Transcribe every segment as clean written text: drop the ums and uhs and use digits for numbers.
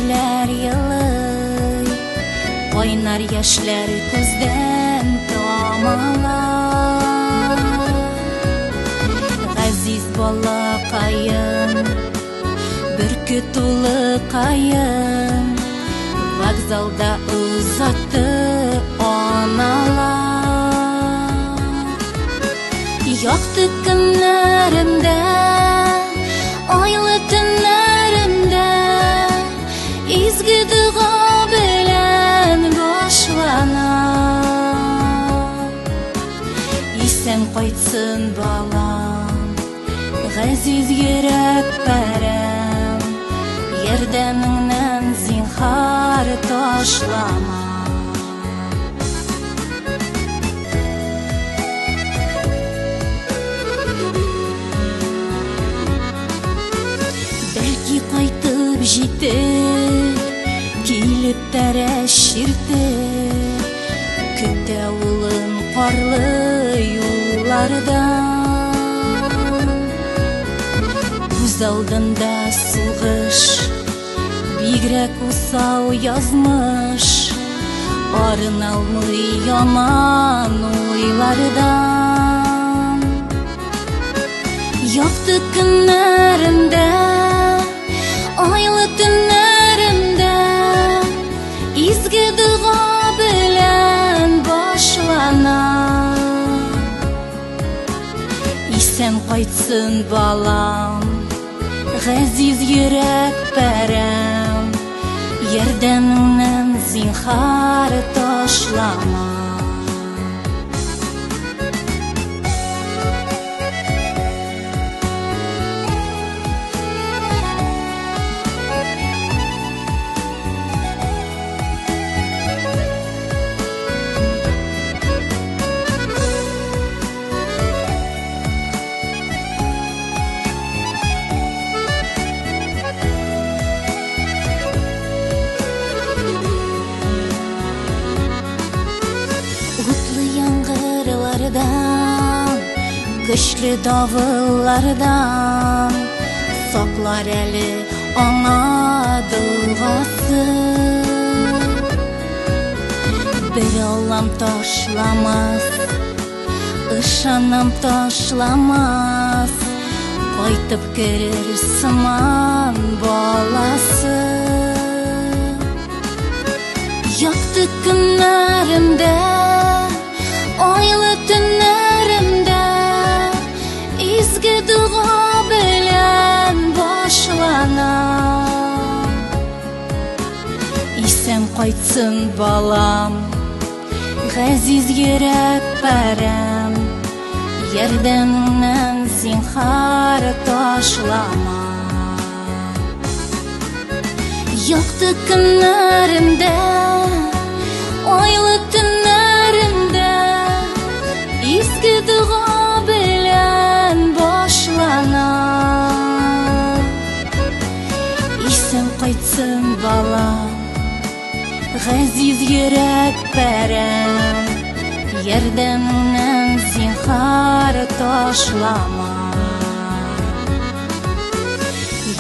Gülüşler yılay, oynar yaşlar gözden tamalar. Aziz balakayım, bürküt ulu kayım, vokzalda uzattı analar. Yaktı günlerimde, aylı tünlerimde, izgi dua bilen başlanar. İsem qaytsın balam, gaziz yürek berem, yerdemingnen zinhar taşlama. Belki qaytıp jitip, kilip tereşirtip, kütte ulun qarlı yollardan. Göz aldında suğuş, bigrek usal yazmış, arın almay yaman oylardan. Yaktı günlerimde, aylı tünlerimde, izgi dua bilen başlanar. İsem qaytsın balam, gaziz yürek berem, yerdemingnen zinhar taşlama. Güçlü davullardan saklar eli ana duası. Bir olam taşlamaz, ışanam taşlamaz, qaytıp gelir sıman balası. Yaktı günlerimde, aylı tünlerimde, izgi dua bilen başlanar. İsem qaytsın balam, gaziz yürek berem, yerdemingnen zinhar taşlama. Yaktı günlerimde, aylı tünlerimde, izgi dua bilen başlanar. İsem qaytsın balam, gaziz yürek berem, yerdemingnen zinhar taşlama.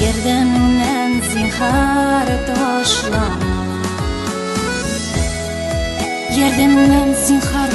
Yerdemingnen zinhar taşlama. Yerdemingnen zinhar